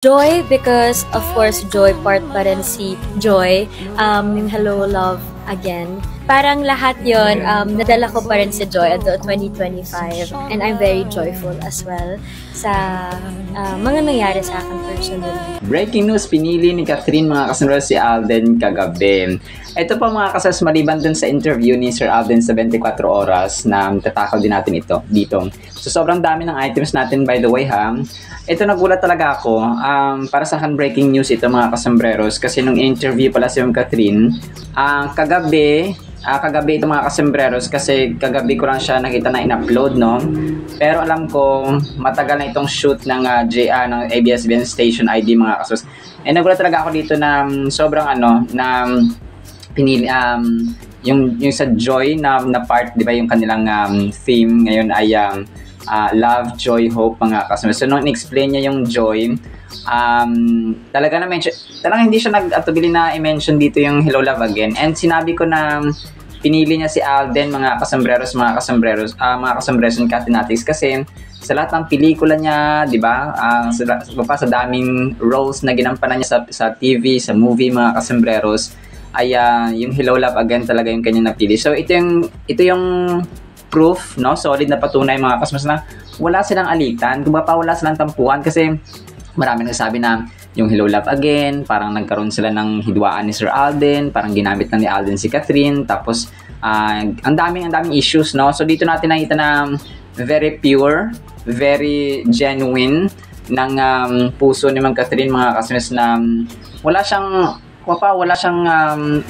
Joy because of course Joy part pa rin si Joy. Hello love again. Parang lahat yon nadala ko pa rin si Joy at 2025 and I'm very joyful as well sa mga nangyari sa akin personally. Breaking news, pinili ni Catherine mga kasunod si Alden kagabi. Ito po mga kasas, maliban dun sa interview ni Sir Alden sa 24 oras na tatakaw din natin dito. So sobrang dami ng items natin by the way ha. Ito nagulat talaga ako. Para sa akin breaking news ito mga kasambreros kasi nung interview pala si Catherine, kagabi ito mga kasambreros kasi kagabi ko lang siya nakita na in-upload no. Pero alam ko matagal na itong shoot ng ng ABS-CBN Station ID mga kasus. Nagulat talaga ako dito na sobrang na pinili yung sa Joy na part, 'di ba, yung kanilang theme ngayon ay love, joy, hope mga kasama. So nung in-explain niya yung joy, talaga hindi siya nag-atubili na i-mention dito yung hello love again. And sinabi ko na pinili niya si Alden mga kasambreros mga kasambreros ng Catinatics kasi sa lahat ng pelikula niya, 'di ba? Sa daming roles na ginampanan niya sa TV, sa movie mga kasambreros ay yung hello love again talaga yung kanyang napili. So ito yung proof, no? Solid na patunay mga kasmas na wala silang alitan, kung pa wala silang tampuhan kasi marami nagsasabi na yung hello love again, parang nagkaroon sila ng hidwaan ni Sir Alden, parang ginamit lang ni Alden si Catherine, tapos ang daming issues, no? So dito natin nakita na very pure, very genuine ng puso ni Ma'am Catherine mga kasmas na wala siyang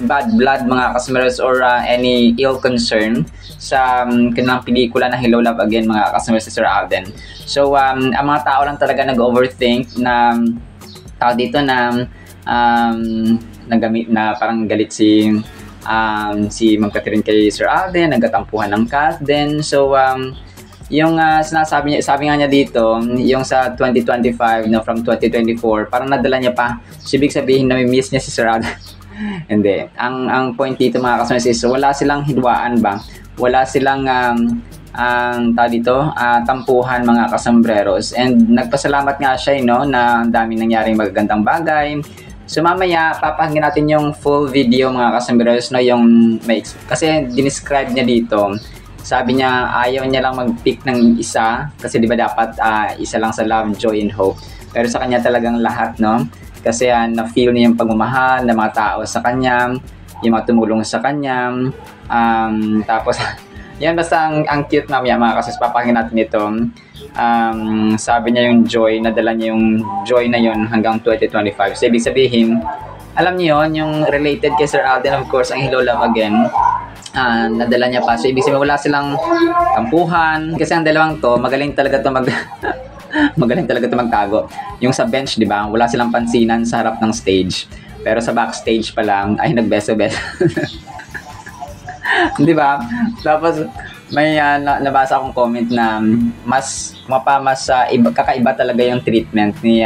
bad blood mga customers or any ill concern sa kanilang pelikula na Hello Love Again mga customers si Sir Alden. So ang mga tao lang talaga nag-overthink na tao dito na nagamit na parang galit si Ma'am Catherine kay Sir Alden, nagkatampuhan ng Cath din. So yung sabi nga niya dito, yung sa 2025 no, from 2024, parang nadala niya pa. So, ibig sabihin na may miss niya si Sir Alden. Hindi. Ang point dito mga kasama is wala silang hidwaan ba? Wala silang tampuhan mga kasambreros. And nagpasalamat nga siya no, na dami nangyaring magagandang bagay. So mamaya papakinggan natin yung full video mga kasambreros no, yung kasi dinescribe niya dito. Sabi niya ayaw niya lang mag-pick ng isa kasi 'di ba dapat isa lang sa love, joy and hope. Pero sa kanya talagang lahat no. Kasi na-feel niya yung pagmamahal ng mga tao sa kanya, yung mga tumulong sa kanya. Tapos yan basta ang cute mamaya mga kasus, papakinggan natin ito. Sabi niya yung joy, nadala niya yung joy na yon hanggang 2025. So ibig sabihin, alam niyo yon yung related kay Sir Alden of course, ang Hello Love Again. Nadala niya pa. So ibig sabihin wala silang tampuhan kasi ang dalawang to magaling talaga to magtago. Yung sa bench, 'di ba? Wala silang pansinan sa harap ng stage. Pero sa backstage pa lang ay nagbeso-beso. 'Di ba? Tapos may nabasa akong comment na mas kakaiba talaga yung treatment ni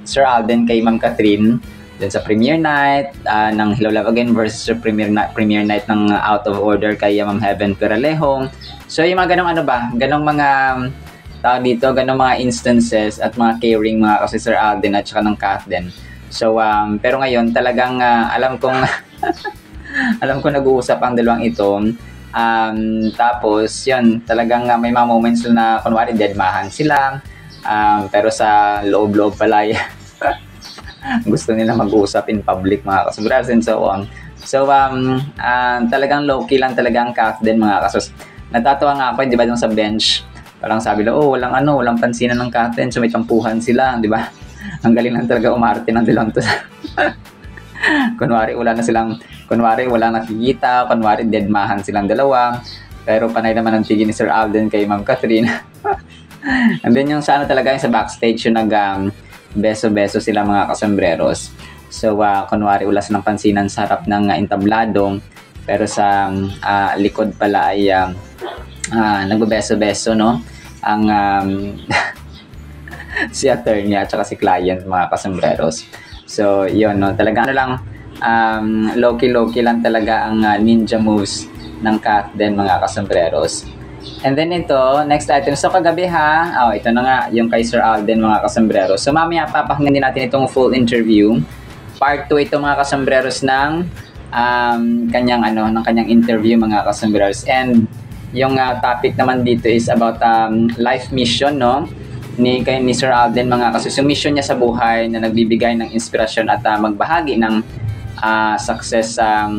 Sir Alden kay Ma'am Catherine dun sa premiere night ng Hello Love Again versus sa premiere night ng Out of Order kay Ma'am Heaven Peralejo. So yung mga ganong mga ganong mga instances at mga caring mga kasi Sir Alden at saka ng Cath din. So pero ngayon talagang alam kong nag-uusap ang dalawang ito. Tapos yun, talagang may mga moments na kunwari deadmahan sila. Pero sa loob-loob pala gusto nila mag-uusap in public mga kasubras and so on. So talagang low-key lang talaga ang Cath din mga kasus. Natatawa nga ako, di ba, dun sa bench. Parang sabi lang, walang pansinan ng Cath din. So may tampuhan sila, di ba? Ang galing lang talaga umarte ng dalawang to. kunwari wala nakikita, kunwari deadmahan silang dalawa. Pero panay naman ang tingin ni Sir Alden kay Ma'am Catherine. And then yung talaga yung sa backstage yung beso-beso sila mga kasambreros. So, kunwari wala silang pansinan sa harap ng entablado, pero sa likod pala ay nagbebeso-beso, no? Ang si attorney at saka si client mga kasambreros. So, yun, no? Talaga low-key lang talaga ang ninja moves ng Cath din mga kasambreros. And then ito, next item. So kagabi ha, ito na nga, yung kay Sir Alden mga kasambreros. So mamaya papakinggan din natin itong full interview. Part 2 ito mga kasambreros ng kanyang interview mga kasambreros. And yung topic naman dito is about life mission, no? Ni Sir Alden mga kasambreros. Yung mission niya sa buhay na nagbibigay ng inspirasyon at magbahagi ng success sa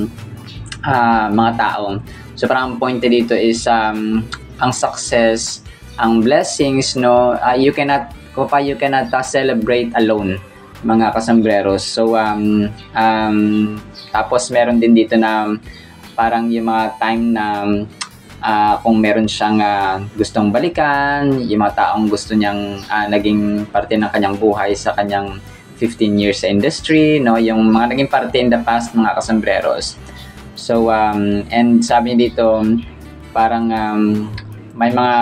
mga tao. So parang ang point dito is ang success, ang blessings, no, you cannot celebrate alone mga kasambreros. So tapos meron din dito na parang yung mga time na kung meron siyang gustong balikan, yung mga taong gusto niyang naging parte ng kanyang buhay sa kanyang 15 years sa industry, no, yung mga naging parte in the past mga kasambreros. So and sabi niya dito parang may mga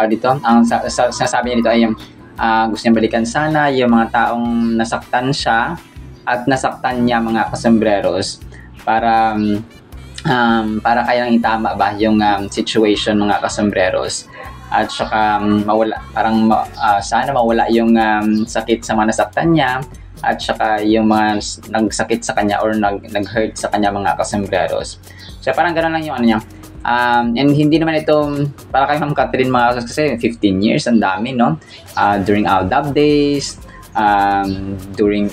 dito ang sinasabi niya dito ay gusto niya balikan sana yung mga taong nasaktan siya at nasaktan niya mga kasambreros para kaya lang itama ba yung situation mga kasambreros at saka sana mawala yung sakit sa mga nasaktan niya at saka yung mga nagsakit sa kanya or nag-hurt sa kanya mga kasambreros. So parang gano'n lang yung ano niya. And hindi naman ito para kay Ma'am Catherine mga kasi 15 years, ang dami, no? During Aldab days, during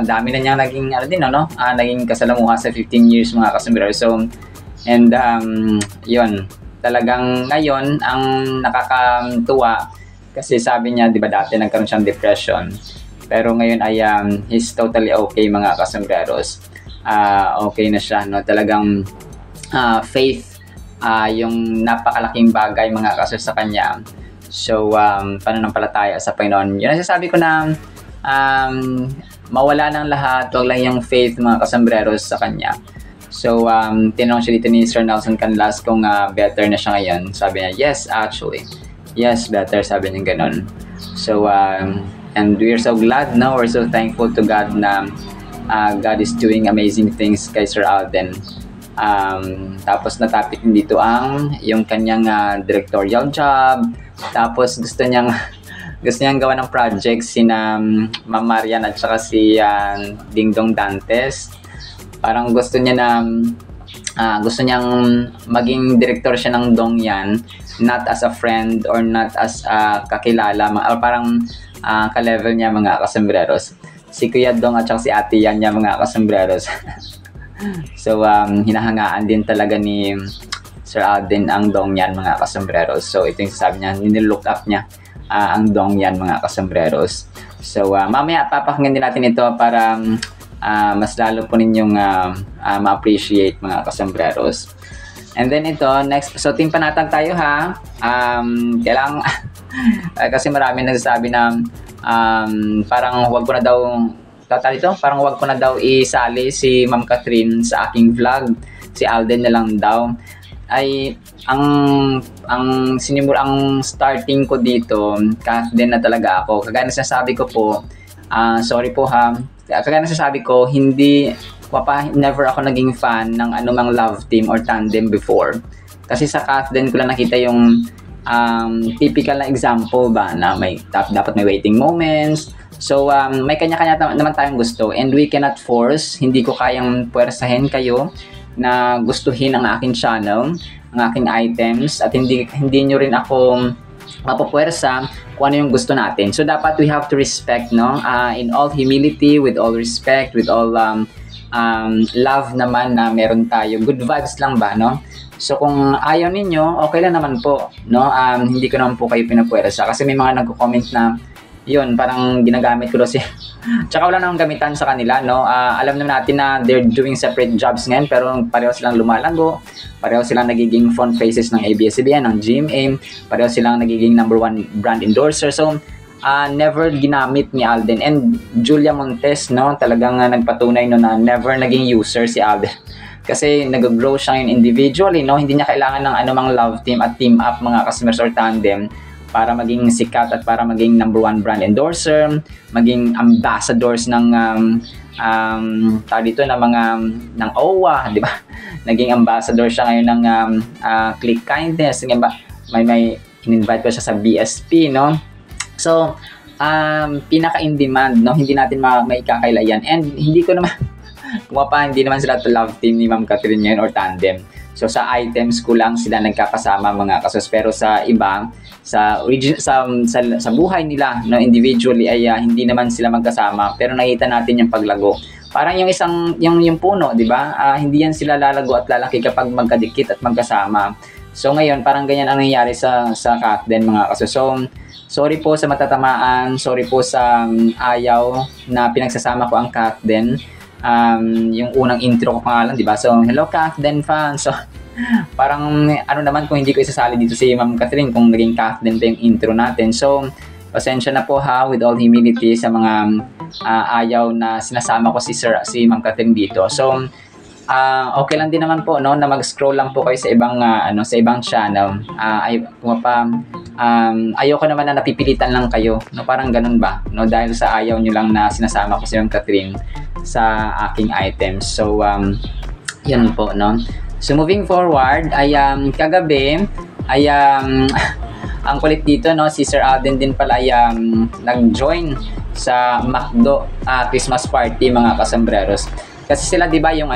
dami na niya naging naging kasalamuha sa 15 years mga kasambreros. So and yun, talagang ngayon ang nakakatuwa kasi sabi niya, 'di ba, dati nagkaroon siyang depression. Pero ngayon ay he's totally okay mga kasambreros. Okay na siya, no? Talagang faith yung napakalaking bagay mga kasambreros sa kanya. So pananampalataya sa Panginoon. Yun ang sasabi ko na mawala ng lahat, wag lang yung faith mga kasambreros sa kanya. So tinanong siya dito ni Sir Nelson Canlas kung better na siya ngayon. Sabi niya, yes, actually. Yes, better, sabi niya ganun. So and we're so glad, no? We're so thankful to God na God is doing amazing things kay Sir Alden. Tapos natapik din dito yung kanyang directorial job. Tapos gusto niyang gawa ng project sina Ma'am Marian at saka si Dingdong Dantes. Parang gusto niyang maging director siya ng Dongyan, not as a friend or not as kakilala, or parang ka-level niya mga kasambreros. Si Kuya Dong at saka si Ate Yan niya mga kasambreros. So hinahangaan din talaga ni Sir Alden ang Dongyan mga kasambreros. So ito yung sasabi niya, nilook up niya ang Dongyan mga kasambreros. So mamaya papakinggan din natin ito para mas lalo po ninyong ma-appreciate mga kasambreros. And then ito, next, so team panatag tayo ha. Kailangan kasi marami nagsasabi na parang wag ko na daw isali si Ma'am Catherine sa aking vlog. Si Alden na lang daw. Ay ang starting ko dito, din na talaga ako. Kagaya na sinasabi ko po, sorry po ha. Kagaya na sinasabi ko, never ako naging fan ng anumang love team or tandem before. Kasi sa Kathleen ko lang nakita yung typical na example ba na dapat may waiting moments. So may kanya-kanya naman tayong gusto and we cannot force, hindi ko kayang puwersahin kayo na gustuhin ang aking channel, ang aking items, at hindi nyo rin ako mapapwersa kung ano yung gusto natin. So dapat we have to respect, no? In all humility, with all respect, with all love naman na meron tayo. Good vibes lang ba, no? So kung ayaw ninyo, okay lang naman po, no? Hindi ko naman po kayo pinapwersa kasi may mga nagko-comment na yun, parang ginagamit ko daw tsaka wala namang gamitan sa kanila, no? Alam naman natin na they're doing separate jobs ngayon pero pareho silang lumalago, pareho silang nagiging front faces ng ABS-CBN, ng GMA, pareho silang nagiging #1 brand endorser. So never ginamit ni Alden and Julia Montes, no? Talagang nagpatunay no na never naging user si Alden. Kasi nag-grow siya ngayon individually, no? Hindi niya kailangan ng anumang love team at team up mga customers or tandem para maging sikat at para maging #1 brand endorser, maging ambassadors ng dito na ng OWA, di ba? Naging ambassador siya ngayon ng Click Kindness. may in-invite ko siya sa BSP, no? So, pinaka-in demand, no? Hindi natin maikakaila yan. And hindi ko naman, hindi naman sila to love team ni Ma'am Catherine ngayon or tandem. So, sa items ko lang sila nagkakasama mga kasos. Pero sa iba, sa buhay nila, no, individually ay hindi naman sila magkasama. Pero nakita natin yung paglago. Parang yung puno, di ba? Hindi yan sila lalago at lalaki kapag magkadikit at magkasama. So, ngayon, parang ganyan ang nangyayari sa Kathden mga kasos. So, sorry po sa matatamaan, sorry po sa ayaw na pinagsasama ko ang Kathden. Yung unang intro ko pa nga lang, di ba? So, hello Kathden fans. So, parang ano naman kung hindi ko isasali dito si Ma'am Catherine kung naging Kathden pa yung intro natin. So, pasensya na po with all humility sa mga ayaw na sinasama ko si Ma'am Catherine dito. So, okay lang din naman po, no, na mag-scroll lang po kayo sa ibang channel. Ayoko naman na napipilitan lang kayo, no, parang ganun ba, no, dahil sa ayaw nyo lang na sinasama ko si Ma'am Catherine sa aking items. So, yun po, no. So, moving forward, ay kagabi, ay ang kulit dito, no, si Sir Alden din pala ay nag-join sa McDo Christmas party mga kasambreros. Kasi sila, di ba, yung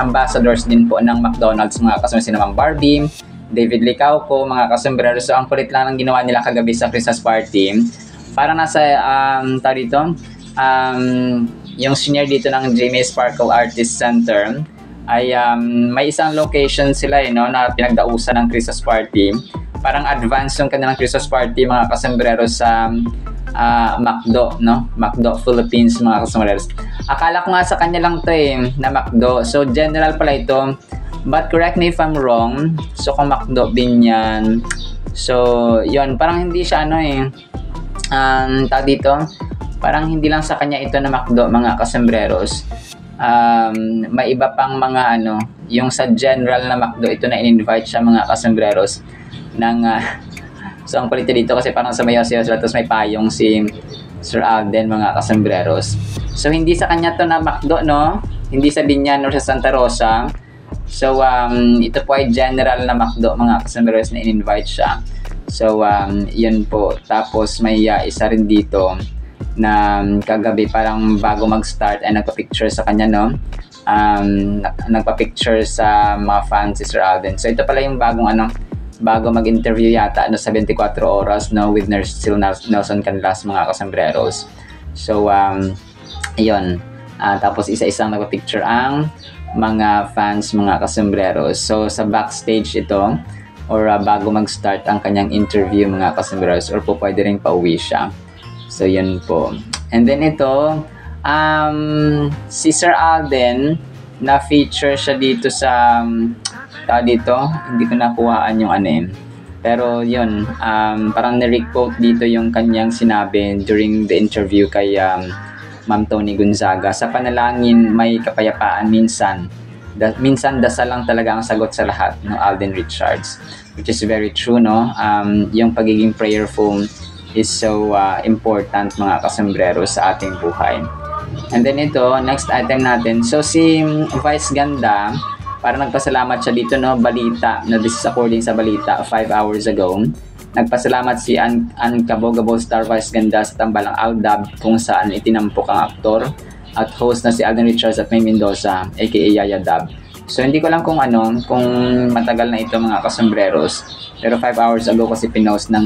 ambassadors din po ng McDonald's mga kasambreros, si Ma'am Barbie, David Licauco, mga kasambreros. So, ang kulit lang ng ginawa nila kagabi sa Christmas party. Parang nasa, yung senior dito ng Jimmy Sparkle Artist Center, ay may isang location sila no, na pinagdausan ng Christmas party. Parang advance yung kanilang Christmas party mga kasambreros sa McDo, no? McDo Philippines mga kasambreros. Akala ko nga sa kanya lang to na McDo. So general pala ito. But correct me if I'm wrong. So kung McDo din yan. So yun, parang hindi siya tawag dito. Parang hindi lang sa kanya ito na McDo mga kasambreros. May iba pang mga yung sa general na McDo ito na in-invite siya mga kasambreros ng so ang kulit dito kasi parang sa mayaw-sayaw sila tapos may payong si Sir Alden mga kasambreros. So hindi sa kanya to na McDo, no, hindi sa Binyan or sa Santa Rosa. So ito po ay general na McDo mga kasambreros na in-invite siya. So yun po, tapos may isa rin dito na kagabi parang bago mag-start ay nagpa-picture sa kanya, no? Nagpa-picture sa mga fans si Sir Alden. So ito pala yung bago mag-interview yata sa 24 oras, no, with Nelson Canlas mga kasambreros. So ayun. Tapos isa-isang nagpa-picture ang mga fans mga kasambreros. So sa backstage ito or bago mag-start ang kanyang interview mga kasambreros or po pwede rin pauwi siya. So, yun po. And then ito, si Sir Alden, na-feature siya dito sa, hindi ko nakuhaan yung Pero yun, parang na-requote dito yung kanyang sinabi during the interview kay Ma'am Tony Gonzaga. Sa panalangin, may kapayapaan minsan. Minsan, dasal lang talaga ang sagot sa lahat, no, Alden Richards. Which is very true, no? Yung pagiging prayerful is so important mga kasambreros sa ating buhay. And then ito, next item natin. So si Vice Ganda, parang nagpasalamat siya dito, no, balita, na this is according sa balita 5 hours ago. Nagpasalamat si Ann Cabogabo Star Vice Ganda sa tambalang Aldab kung saan itinampok ang aktor at host na si Alden Richards at May Mendoza aka Yaya Dab. So hindi ko lang kung matagal na ito mga kasambreros, pero 5 hours ago kasi pinost ng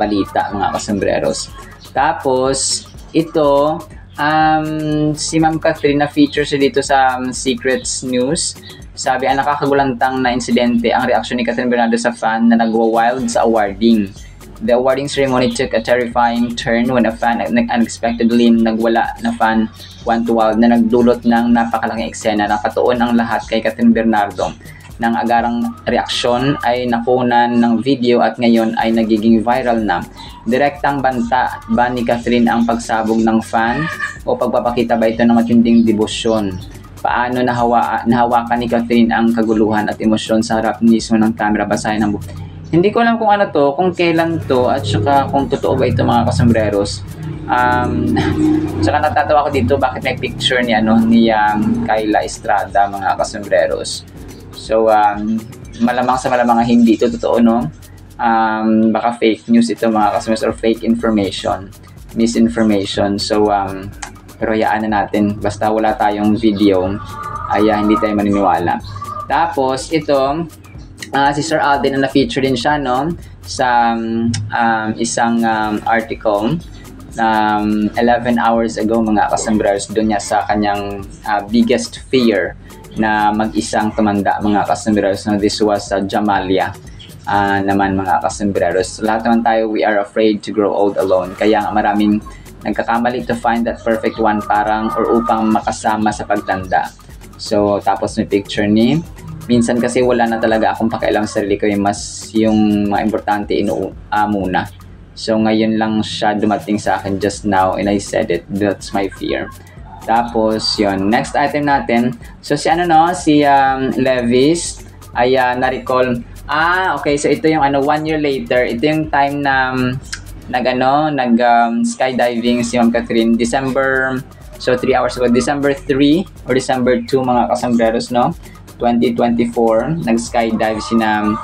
balita mga kasambreros. Tapos ito si Ma'am Catherine na feature siya dito sa Secrets News. Sabi, ang nakakagulantang na insidente ang reaksyon ni Catherine Bernardo sa fan na nagwa-wild sa awarding. The awarding ceremony took a terrifying turn when a fan unexpectedly nagwala na fan went wild na nagdulot ng napakalaking eksena. Nakatuon ang lahat kay Catherine Bernardo. Ng agarang reaksyon ay nakunan ng video at ngayon ay nagiging viral na. Direktang banta ba ni Catherine ang pagsabog ng fan o pagpapakita ba ito ng matinding debosyon? Paano nahawakan ni Catherine ang kaguluhan at emosyon sa harap mismo ng camera? Basahin ang buhay. Hindi ko alam kung kung kailan to at saka kung totoo ba ito mga kasambreros. Saka natatawa ko dito bakit may picture ni Kayla Estrada mga kasambreros. So, malamang sa malamang hindi ito totoo, no? Baka fake news ito mga customers or fake information, misinformation. So, pero hayaan na natin. Basta wala tayong video, ay hindi tayo maniniwala. Tapos, ito, si Sir Alden na na-feature din siya, no? Sa isang article 11 hours ago mga kasambreros, doon niya sa kanyang biggest fear na mag-isang tumanda mga kasambreros. No? This was Jamalia naman mga kasambreros. Lahat naman tayo, we are afraid to grow old alone. Kaya maraming nagkakamali to find that perfect one parang or upang makasama sa pagtanda. So tapos may picture ni minsan kasi wala na talaga akong pakialam sa sarili ko, yung mga importante muna. So ngayon lang siya dumating sa akin just now and I said it, that's my fear. Tapos yun, next item natin. So si si Levis ay na-recall. Okay, so ito yung 1 year later, ito yung time na skydiving si Ma'am Catherine, December, so 3 hours ago, December 3 or December 2 mga kasambreros, no? 2024, nag-skydive si Ma'am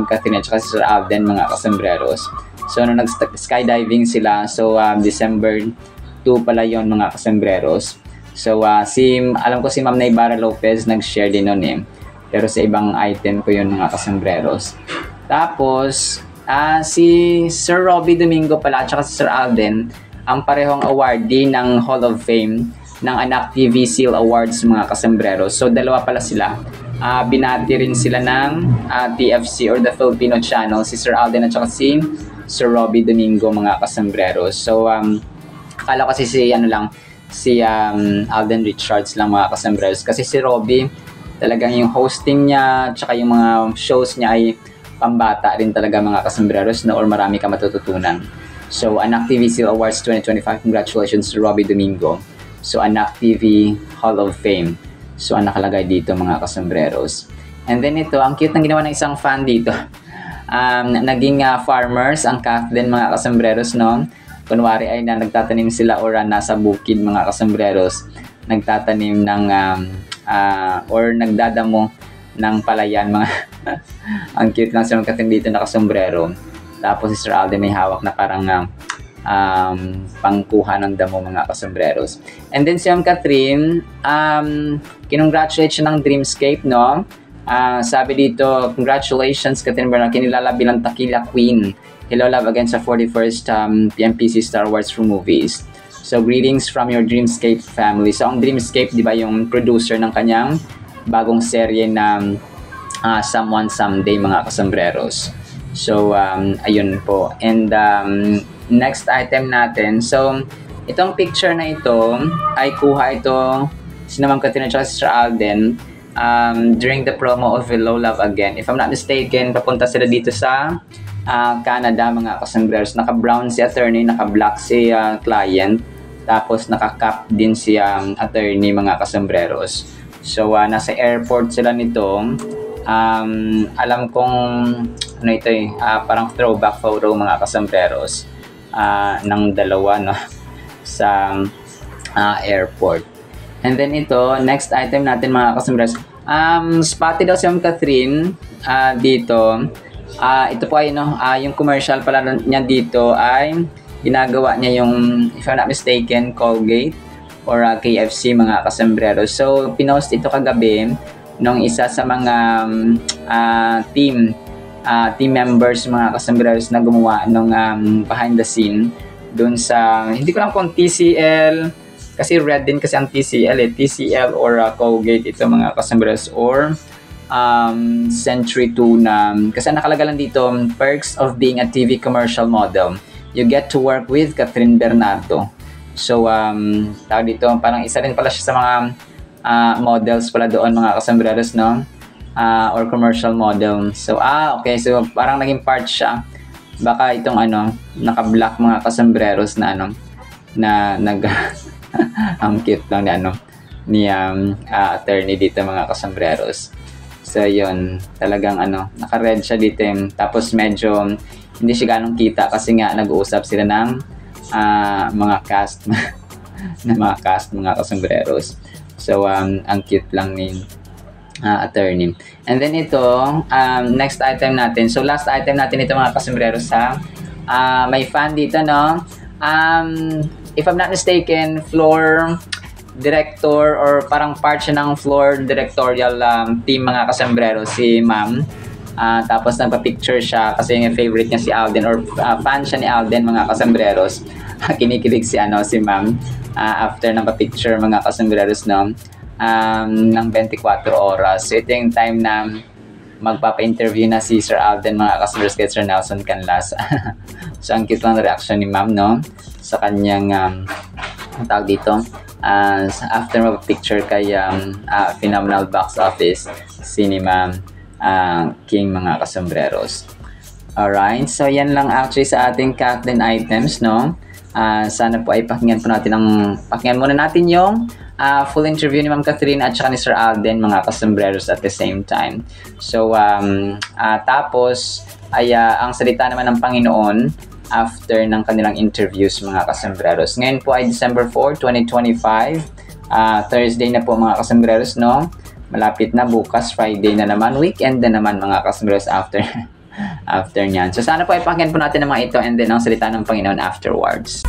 Catherine at saka si Sir Alden mga kasambreros. So, nung nag-skydiving sila, so December 2 pala yon mga kasambreros. So, alam ko si Ma'am Naybara Lopez nag-share din nun eh. Pero sa ibang item ko yun mga kasambreros. Tapos, si Sir Robbie Domingo pala at saka si Sir Alden, ang parehong awardee ng Hall of Fame ng Anak TV Seal Awards mga kasambreros. So dalawa pala sila. Binati rin sila ng TFC or the Filipino Channel, si Sir Alden at saka si Sir Robbie Domingo mga kasambreros. So akala ko kasi si Alden Richards lang mga kasambreros, kasi si Robbie talagang yung hosting niya at saka yung mga shows niya ay pambata rin talaga mga kasambreros, or marami ka matututunan. So Anak TV Seal Awards 2025, congratulations to Robbie Domingo. So, Anak TV Hall of Fame. So, ang nakalagay dito mga kasambreros. And then ito, ang cute ng ginawa ng isang fan dito. Naging farmers ang Kathleen mga kasambreros, no? Kunwari ay nagtatanim sila or nasa bukid mga kasambreros. Nagtatanim ng or nagdadamo ng palayan mga ang cute lang si Kathleen dito na kasombrero. Tapos si Sir Alden may hawak na parang pangkuha ng damo mga kasambreros. And then si Ma'am Catherine, kinongratulate siya ng Dreamscape, no? Sabi dito, congratulations Catherine Bernal, kinilala bilang Tequila Queen. Hello love again sa 41st PMPC Star Wars for Movies. So greetings from your Dreamscape family. So ang Dreamscape, di ba, yung producer ng kanyang bagong serye na Someone Someday mga kasambreros. So ayun po. And next item natin. So, itong picture na ito ay kuha ito si Ma'am Catherine at Sir Alden during the promo of Hello Love Again. If I'm not mistaken, papunta sila dito sa Canada mga kasambreros. Naka-brown si attorney, naka-black si client, tapos naka-cap din si attorney mga kasambreros. So, nasa airport sila nito. Alam kong ito parang throwback photo mga kasambreros. Ng dalawa, no, sa airport. And then ito, next item natin mga kasambreros. Spotted daw si Ma'am Catherine dito. Ito po ay yung commercial pala niya dito ay ginagawa niya yung, if I'm not mistaken, Colgate or KFC mga kasambreros. So pinost ito kagabi nung isa sa mga team members mga kasambreros na gumawa ng behind the scene dun sa, hindi ko lang kung TCL, kasi red din kasi ang TCL or Colgate ito mga kasambreros, or Century Tuna, kasi nakalaga lang dito, perks of being a TV commercial model, you get to work with Catherine Bernardo. So tawag dito, parang isa rin pala siya sa mga models pala doon mga kasambreros, no? Or commercial model. So, okay. So, parang naging part siya. Baka itong naka-black mga kasambreros na ang cute lang ni attorney dito mga kasambreros. So, yun. Talagang naka-red siya dito. Tapos, medyo hindi siya ganong kita kasi nga nag-uusap sila ng mga cast mga kasambreros. So, ang cute lang attorney. And then ito, next item natin. So last item natin ito mga kasombrero sa may fan dito, no? If I'm not mistaken, floor director or parang part siya ng floor directorial team mga kasombrero si ma'am. Tapos nagpa-picture siya kasi yung favorite niya si Alden or fan siya ni Alden mga kasombreros. Kinikilig si ma'am after ng pa-picture mga kasombreros, no? Ng 24 oras. So ito yung time na magpapa-interview na si Sir Alden mga kasombreros kay Sir Nelson Canlas. So ang cute lang reaction ni ma'am, no? Sa kanyang tawag dito. After magpa-picture kay phenomenal box office cinema King mga kasombreros. Alright, so yan lang actually sa ating Kathleen items, no? Sana po ay pakinggan muna natin yung full interview ni Ma'am Catherine at saka ni Sir Alden mga kasombreros at the same time. So tapos ay ang salita naman ng Panginoon after ng kanilang interviews mga kasombreros. Ngayon po ay December 4, 2025. Thursday na po mga kasombreros, no? Malapit na bukas, Friday na naman, weekend na naman mga kasombreros after nyan. So sana po ay pakinggan po natin ang mga ito and then ang salita ng Panginoon afterwards.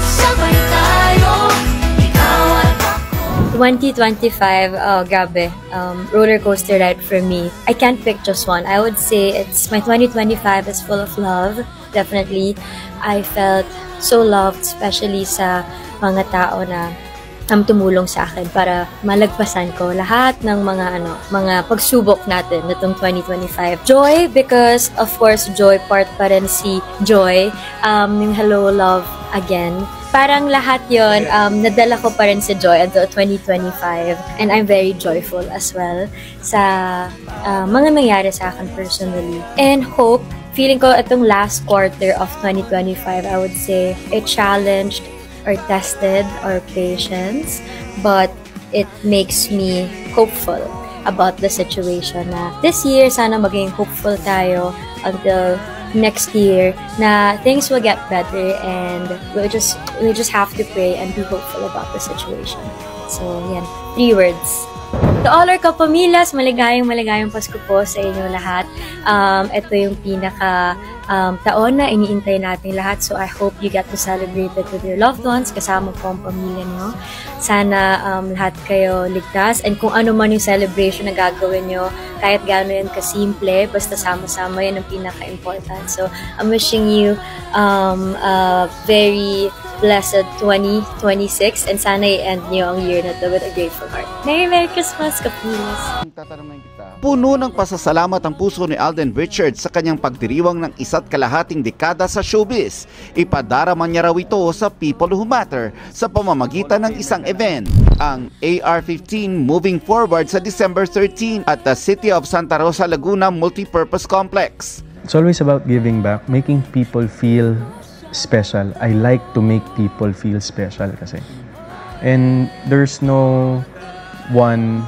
Sabay tayo, ikaw at ako. 2025, oh grabe, roller coaster ride for me. I can't pick just one. I would say it's my 2025 is full of love. Definitely, I felt so loved, especially sa mga tao na tumulong sa akin para malagpasan ko lahat ng mga pagsubok natin nitong 2025. Joy, because of course, Joy, part pa rin si Joy. Yung Hello, Love Again. Parang lahat yon nadala ko pa rin si Joy until 2025. And I'm very joyful as well sa mga nangyari sa akin personally. And hope, feeling ko itong last quarter of 2025, I would say, it challenged or tested our patience, but it makes me hopeful about the situation na this year, sana maging hopeful tayo until next year na things will get better and we just have to pray and be hopeful about the situation. So, yan. 3 words. To all our kapamilyas, maligayang Pasko po sa inyo lahat. Ito yung pinaka taon na iniintay natin lahat. So I hope you get to celebrate it with your loved ones, kasama po ang pamilya nyo. Sana lahat kayo ligtas. And kung ano man yung celebration na gagawin nyo, kahit gano'n yun kasimple, basta sama-sama, yan ang pinaka-important. So I'm wishing you a very blessed 2026 and sana i-end nyo ang year na to with a grateful heart. Merry Christmas, Kapilas! Puno ng pasasalamat ang puso ni Alden Richards sa kanyang pagdiriwang ng 1.5 dekada sa showbiz. Ipadarama niya raw ito sa People Who Matter sa pamamagitan ng isang event, ang AR-15 Moving Forward sa December 13 at the City of Santa Rosa, Laguna Multipurpose Complex. It's always about giving back, making people feel special. I like to make people feel special kasi. And there's no one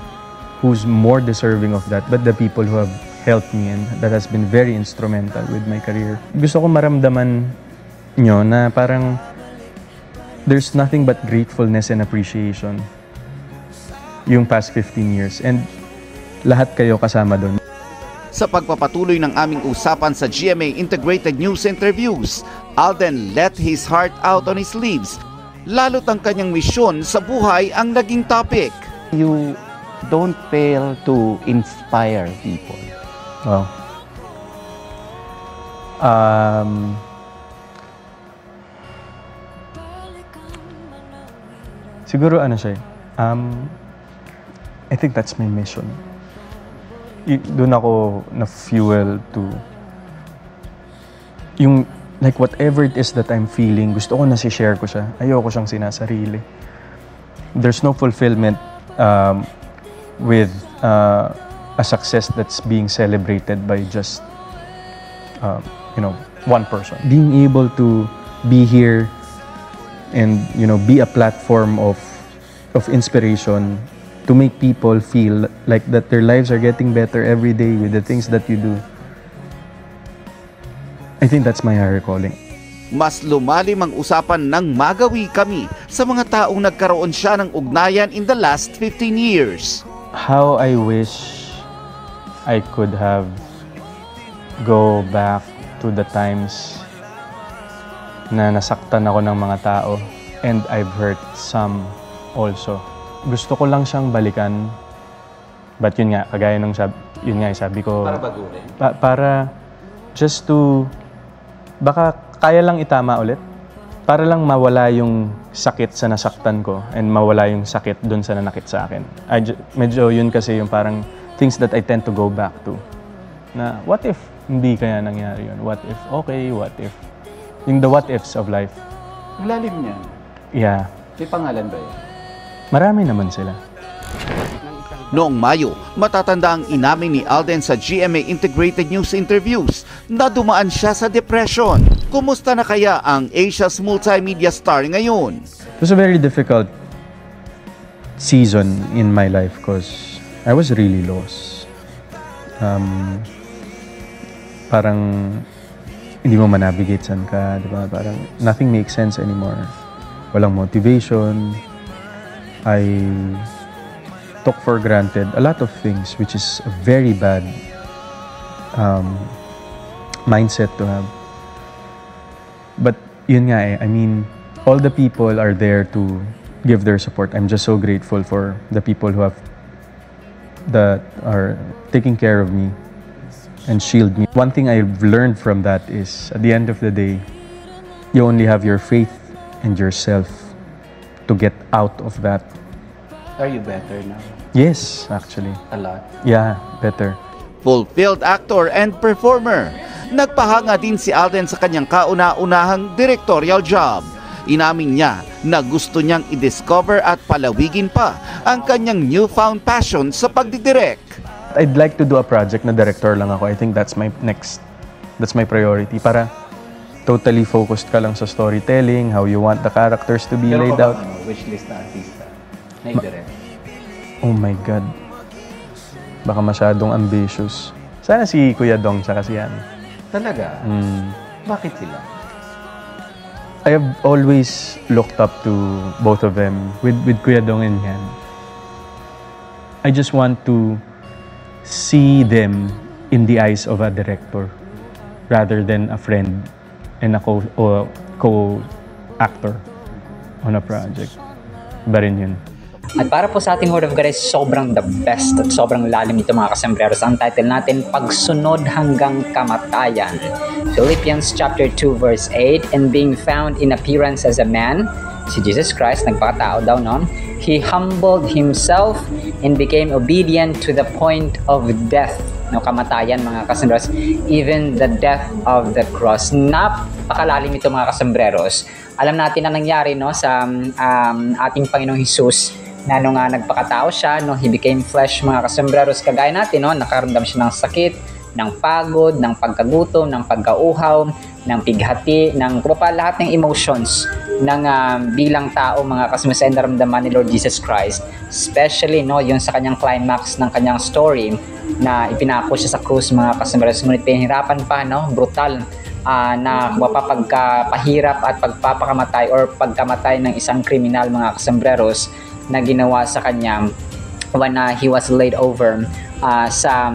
who's more deserving of that but the people who have helped me and that has been very instrumental with my career. Gusto ko maramdaman nyo na parang there's nothing but gratefulness and appreciation yung past 15 years and lahat kayo kasama doon. Sa pagpapatuloy ng aming usapan sa GMA Integrated News Interviews, Alden let his heart out on his sleeves. Lalo't ang kanyang misyon sa buhay ang naging topic. You don't fail to inspire people. Wow. Siguro ano siya I think that's my mission. Doon ako na-fuel to yung like whatever it is that I'm feeling, gusto ko na-share ko siya. Ayoko siyang sinasarili. There's no fulfillment with a success that's being celebrated by just one person. Being able to be here and be a platform of inspiration to make people feel like that their lives are getting better every day with the things that you do. I think that's my higher calling. Mas lumalim ang usapan ng Magawi Kami sa mga taong nagkaroon siya ng ugnayan in the last 15 years. How I wish I could have go back to the times na nasaktan ako ng mga tao and I've hurt some also. Gusto ko lang siyang balikan. But yun nga, kagaya nung sabi ko, Para baguhin. para just to, baka kaya lang itama ulit. Para lang mawala yung sakit sa nasaktan ko and mawala yung sakit dun sa nanakit sa akin. Medyo yun kasi yung parang things that I tend to go back to. Na what if hindi kaya nangyari yun? What if okay? What if? Yung the what ifs of life. Ang lalim niya. Yeah. May pangalan ba yun? Marami naman sila. Noong Mayo, matatanda ang inamin ni Alden sa GMA Integrated News Interviews na dumaan siya sa depression. Kumusta na kaya ang Asia's multimedia star ngayon? It was a very difficult season in my life because I was really lost. Parang hindi mo manavigate saan ka, di ba? Parang nothing makes sense anymore. Walang motivation. I took for granted a lot of things, which is a very bad mindset to have. But yun nga I mean, all the people are there to give their support. I'm just so grateful for the people who that are taking care of me and shield me. One thing I've learned from that is, at the end of the day, you only have your faith and yourself to get out of that. Are you better now? Yes, actually. A lot. Yeah, better. Fulfilled actor and performer. Nagpahanga din si Alden sa kanyang kauna-unahang directorial job. Inamin niya na gusto niyang i-discover at palawigin pa ang kanyang newfound passion sa pagdidirect. I'd like to do a project na director lang ako. I think that's my priority. Para totally focused ka lang sa storytelling, how you want the characters to be laid out. Wish list na artista na i-direct. Oh my God. Baka masyadong ambitious. Sana si Kuya Dong tsaka si Yan. Talaga? Bakit sila? I have always looked up to both of them with Kuya Dong and Yan. I just want to see them in the eyes of a director rather than a friend and a co-actor on a project. Iba rin yun. At para po sa ating Word of God ay sobrang the best at sobrang lalim ito mga kasembreros. Ang title natin, Pagsunod hanggang Kamatayan. Philippians chapter 2 verse 8, and being found in appearance as a man, si Jesus Christ, nagpakatao daw noon, He humbled Himself and became obedient to the point of death. No, kamatayan mga kasembreros, even the death of the cross. Napakalalim ito mga kasembreros. Alam natin na nangyari no, sa ating Panginoong Hesus na nung nagpakatao siya, no, He became flesh mga kasembreros, kagaya natin, no, nakaramdam siya ng sakit, ng pagod, ng pagkagutom, ng pagkauhaw, ng pighati, ng lahat ng emotions ng bilang tao mga kasembreros ay naramdaman ni Lord Jesus Christ, especially no, yung sa kanyang climax ng kanyang story na ipinako siya sa krus mga kasembreros, ngunit pinahirapan pa, no, brutal na pagpapahirap at pagpapakamatay or pagkamatay ng isang kriminal mga kasembreros na ginawa sa kanya when he was laid over sa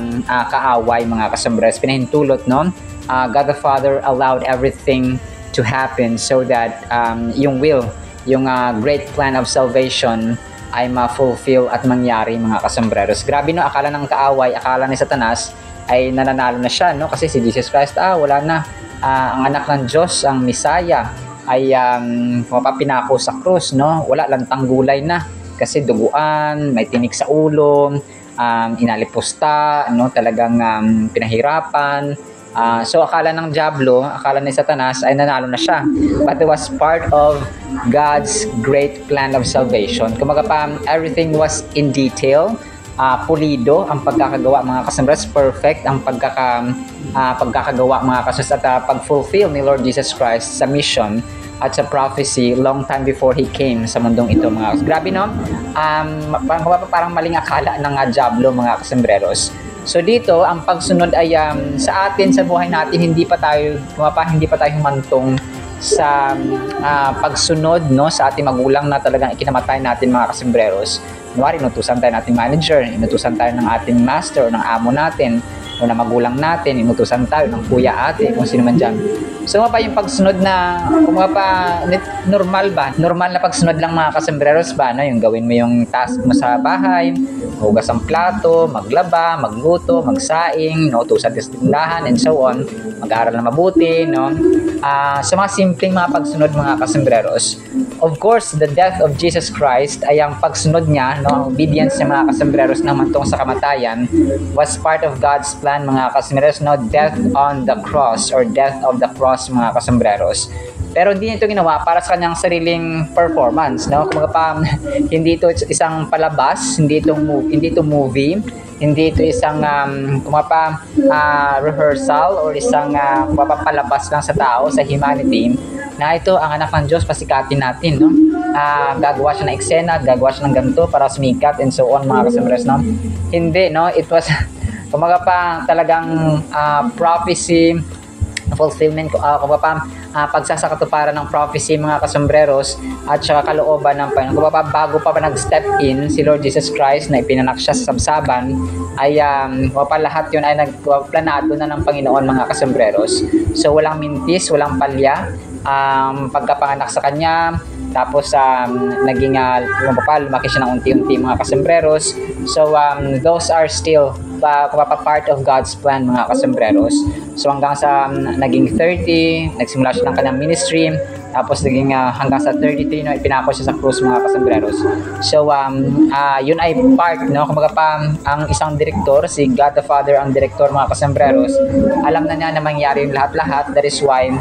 kaaway mga kasembreros. Pinahintulot no, God the Father allowed everything to happen so that yung great plan of salvation ay ma-fulfill at mangyari mga kasembreros. Grabe no, akala ng kaaway, akala ni Satanas ay nananalo na siya no, kasi si Jesus Christ wala na, ang anak ng Diyos, ang Messiah ay pinako sa krus no, wala lang tanggulay na kasi duguan, may tinik sa ulo, inalipusta no, talagang pinahirapan. So akala ng Diablo, akala ni Satanas ay nanalo na siya. But it was part of God's great plan of salvation. Kumaga pa, everything was in detail, pulido ang pagkakagawa mga kasembreros, perfect ang pagkakagawa mga kasembreros at pag-fulfill ni Lord Jesus Christ sa mission at sa prophecy long time before He came sa mundong ito mga kasembreros. Grabe no? Parang maling akala ng Diablo mga kasembreros. So dito, ang pagsunod ay sa atin, sa buhay natin, hindi pa tayo humantong sa pagsunod, no, sa ating magulang na talagang ikinamatay natin, mga kasembreros. Kunwari, inutusan tayo nating manager, inutusan tayo ng ating master o ng amo natin o na magulang natin, inutusan tayo ng kuya, ate, kung sino man dyan. So nga pa yung pagsunod na, kung nga pa, normal ba? Normal na pagsunod lang, mga kasembreros ba? No? Yung gawin mo yung task mo sa bahay, hugas ang plato, maglaba, magluto, magsaing, no? Utusan sa tindahan, and so on. Mag-aaral na mabuti, no? So mga simpleng mga pagsunod, mga kasembreros. Of course, the death of Jesus Christ ay ang pagsunod niya, no, obedience niya, mga kasembreros, na mantong sa kamatayan was part of God's plan, mga kasembreros, no, death on the cross or death of the cross, mga kasembreros. Pero hindi ito ginawa para sa kanyang sariling performance, no? Kung pa, hindi ito isang palabas, hindi ito movie, hindi ito isang rehearsal or isang palabas lang sa tao, sa humanity, na ito ang anak ng Diyos, pasikatin natin, no? Gagawa siya ng eksena, gagawa siya ng ganito para sumikat, and so on, mga kasembreros, no? Hindi, no? It was kumaga pa talagang prophecy fulfillment, pagsasakatuparan ng prophecy, mga kasembreros, at saka kalooban ng Panginoon. Bago pa nag-step in si Lord Jesus Christ na ipinanak siya sa sabsaban, ay lahat yun ay nagplanado na ng Panginoon, mga kasembreros. So walang mintis, walang palya, pagkapanganak sa kanya, tapos naging lumaki siya ng unti-unti, mga kasembreros. So those are still part of God's plan, mga kasembreros. So hanggang sa naging 30, nagsimula siya ng kanyang ministry, tapos naging hanggang sa 33, no, ipinako siya sa krus, mga kasembreros. So yun ay part, no, kumbaga ang isang direktor, si God the Father ang direktor, mga kasembreros, alam na niya na mangyari yung lahat-lahat. That is why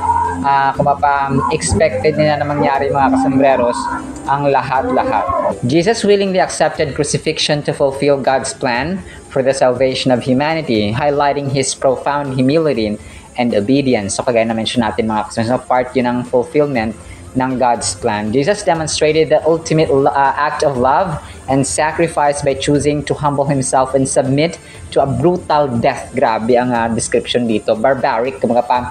expected niya na mangyari, mga kasembreros, ang lahat-lahat. Jesus willingly accepted crucifixion to fulfill God's plan for the salvation of humanity, highlighting His profound humility and obedience. So kagaya na mention natin, mga kasembreros, part yun ng fulfillment ng God's plan. Jesus demonstrated the ultimate act of love and sacrifice by choosing to humble Himself and submit to a brutal death. Grabe ang description dito. Barbaric, kumbaga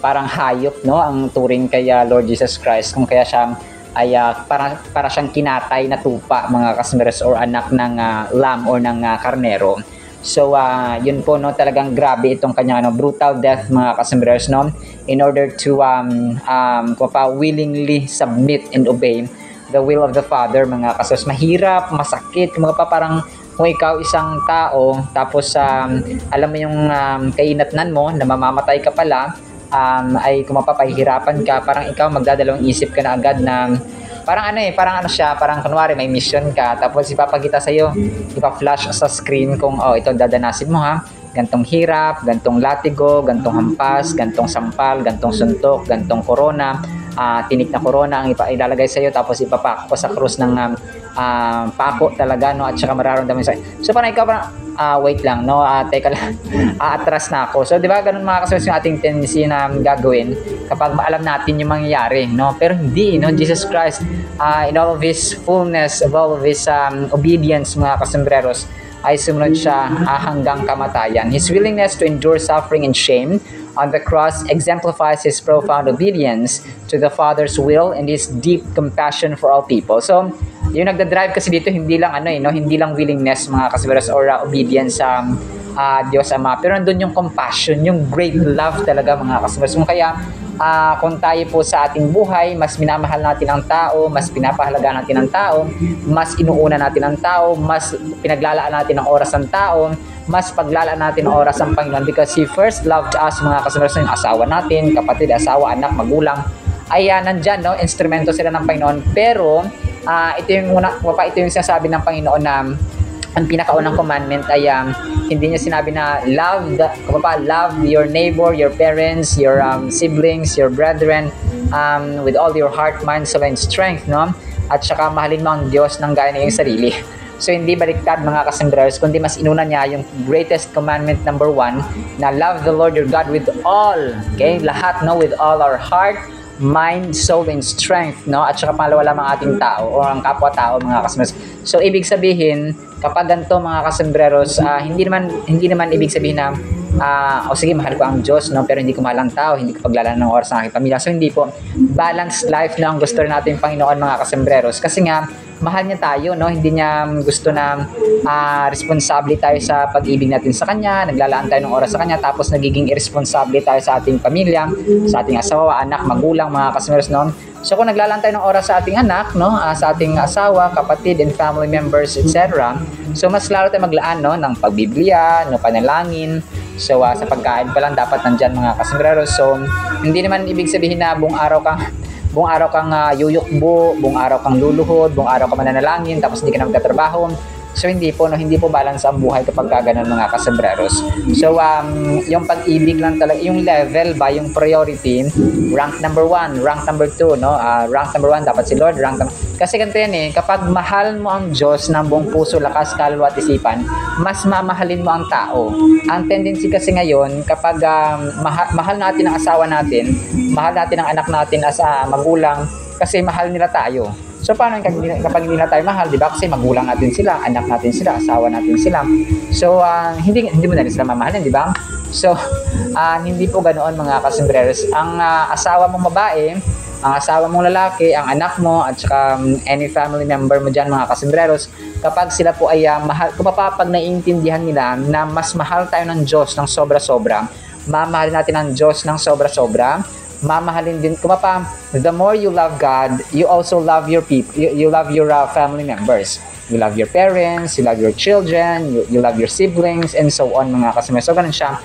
parang hayop, no, ang turing kay Lord Jesus Christ, kung kaya siya ay para siyang kinatay na tupa, mga kasembreros, or anak ng lamb or ng karnero. So yun po, no, talagang grabe itong kanya, no, brutal death, mga kasembreros, no, in order to willingly submit and obey the will of the Father, mga kasembreros. Mahirap, masakit, mga parang kung ikaw isang tao, tapos alam mo yung kainatnan mo na mamamatay ka pala, ay kung mapapahihirapan ka, parang ikaw magdadalawang isip ka na agad na parang parang kunwari may mission ka, tapos ipapakita sa'yo, ipa-flash sa screen kung ito dadanasin mo, ha, gantong hirap, gantong latigo, gantong hampas, gantong sampal, gantong suntok, gantong corona, tinik na corona ang ilalagay sa'yo, tapos ipapako sa krus ng pako talaga, no, at saka mararamdaman sa'yo. So parang ikaw parang wait lang, no, teka lang, atras na ako. So di ba ganun, mga kasembreros, yung ating tendency na gagawin kapag alam natin yung mangyayari, no? Pero hindi, no, Jesus Christ, in all of His fullness, of all of His obedience, mga kasembreros, ay sumunod siya hanggang kamatayan. His willingness to endure suffering and shame on the cross exemplifies His profound obedience to the Father's will and His deep compassion for all people. So, yung nagda-drive kasi dito, hindi lang hindi lang willingness, mga kasembreros, or obedience sa Diyos Ama, pero nandun yung compassion, yung great love talaga, mga kasembreros. Kaya kung tayo po sa ating buhay, mas minamahal natin ang tao, mas pinapahalaga natin ang tao, mas inuuna natin ang tao, mas pinaglalaan natin ang oras ng tao, mas paglalaan natin ang oras ng Panginoon, because He first loved us, mga kasembreros. Yung asawa natin, kapatid, asawa, anak, magulang, ay nandyan, no, instrumento sila ng Panginoon. Pero ito yung sinasabi ng Panginoon na ang pinakaunang commandment ay hindi niya sinabi na love your neighbor, your parents, your siblings, your brethren, with all your heart, mind, soul, and strength, no? At saka mahalin mo ang Diyos ng gaya ng iyong sarili. So hindi baliktad, mga kasembreros, kundi mas inuna niya yung greatest commandment, number 1, na love the Lord your God with all, okay, lahat, no, with all our heart, mind, soul, and strength, no? At saka pangalawa lamang ating tao o ang kapwa-tao, mga kasembreros. So ibig sabihin, kapag ganito, mga kasembreros, hindi naman ibig sabihin na o sige, mahal ko ang Diyos, no? Pero hindi ko mahal ang tao, hindi ko paglalaan ng oras ng aking pamilya. So hindi po, balanced life na ang gusto rin natin Panginoon, mga kasembreros. Kasi nga, mahal niya tayo, no? Hindi niya gusto na responsable tayo sa pag-ibig natin sa Kanya, naglalaan tayo ng oras sa Kanya, tapos nagiging irresponsible tayo sa ating pamilya, sa ating asawa, anak, magulang, mga kasembreros, no? So kung naglalaan tayo ng oras sa ating anak, no, sa ating asawa, kapatid, and family members, etc. So mas lalo tayo maglaan, no, ng pagbibliya, no, panalangin. So sa pagkain pa lang dapat nandyan, mga kasembreros. So hindi naman ibig sabihin na buong araw kang yuyukbo, buong araw kang luluhod, buong araw ka mananalangin, tapos hindi ka na magtatrabaho. So hindi po balance ang buhay kapag gano'n, mga kasembreros. So yung pag-ibig lang talaga, yung level ba, yung priority, rank number 1, rank number 2, no? Rank number 1 dapat si Lord, kasi ganito yan kapag mahal mo ang Diyos ng buong puso, lakas, kalwa at isipan, mas mamahalin mo ang tao. Ang tendency kasi ngayon, kapag mahal natin ang asawa natin, mahal natin ang anak natin as magulang, kasi mahal nila tayo. So paano kapag hindi na tayo mahal, di ba? Kasi magulang natin sila, anak natin sila, asawa natin sila. So hindi mo na rin sila mamahalin, di ba? So hindi po ganoon, mga kasembreros. Ang asawa mong babae, ang asawa mong lalaki, ang anak mo, at saka any family member mo dyan, mga kasembreros, kapag sila po ay mahal, kung mapapag naiintindihan nila na mas mahal tayo ng Diyos ng sobra-sobra, mamahalin natin ang Diyos ng sobra-sobra, mamahalin din the more you love God, you also love your people, you love your family members, you love your parents, you love your children, you love your siblings, and so on, mga kasama. So ganun siya.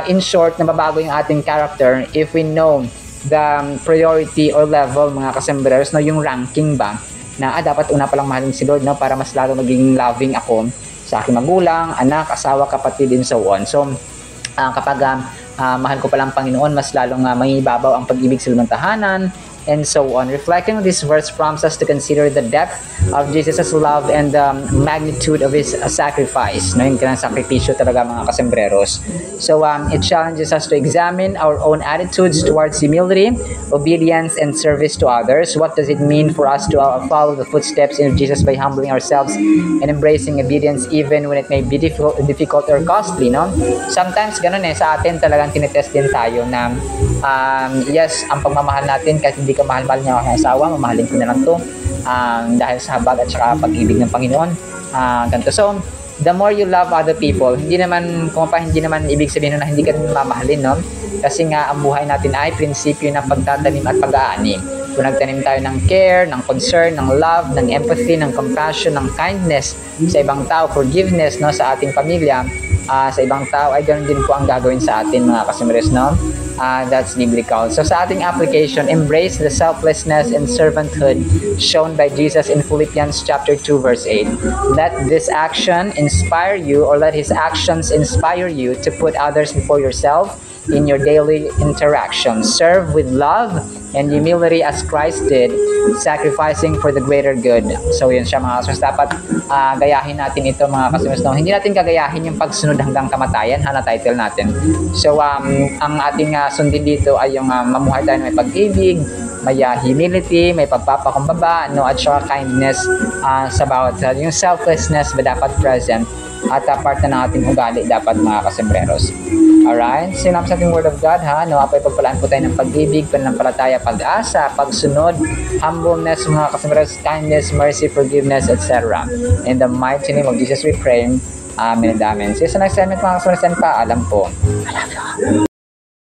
In short, nababago yung ating character if we know the priority or level, mga kasembreros, no, yung ranking ba na dapat una palang mahalin si Lord, no, para mas lalo maging loving ako sa aking magulang, anak, asawa, kapatid, and so on. So kapag mahal ko palang Panginoon, mas lalong mangibabaw ang pag-ibig sa lumang tahanan, and so on. Reflecting on this verse prompts us to consider the depth of Jesus' love and the magnitude of His sacrifice. No, yung kanang sakripisyo talaga, mga kasembreros. So it challenges us to examine our own attitudes towards humility, obedience, and service to others. What does it mean for us to follow the footsteps of Jesus by humbling ourselves and embracing obedience even when it may be difficult or costly, no? Sometimes ganun sa atin talagang tinetest din tayo na yes, ang pagmamahal natin, kahit hindi ka mahal-mahal niya ang asawa, mamahalin ko na lang to dahil sa habag at saka pag-ibig ng Panginoon, ganito. So the more you love other people, hindi naman ibig sabihin na hindi ka rin mamahalin, no? Kasi nga ang buhay natin ay prinsipyo ng pagtatanim at pag-aani. Kung nagtanim tayo ng care, ng concern, ng love, ng empathy, ng compassion, ng kindness sa ibang tao, forgiveness, no, sa ating pamilya, sa ibang tao, ay ganoon din po ang gagawin sa atin, mga kasembreros, no? That's biblical. So sa ating application, embrace the selflessness and servanthood shown by Jesus in Philippians chapter 2 verse 8. Let this action inspire you, or let His actions inspire you to put others before yourself in your daily interactions. Serve with love and humility as Christ did, sacrificing for the greater good. So yun siya, mga kasmas. Dapat gayahin natin ito, mga kasmas. No? Hindi natin kagayahin yung pagsunod hanggang kamatayan, na title natin. So ang ating sundin dito ay yung mamuhay tayo may pag-ibig, may humility, may pagpapakumbaba, no, at saka kindness sa bawat yung selflessness ba dapat present, at part na ng ating ugali dapat, mga kasembreros. Alright, sinam sa ating Word of God, no, apay pagpalaan po tayo ng pag-ibig, pananampalataya, pag-asa, pagsunod, humbleness, mga kasembreros, kindness, mercy, forgiveness, etc. In the mighty name of Jesus we pray. Amen and amen. So sa next segment, mga kasembreros, paalam po. I love you.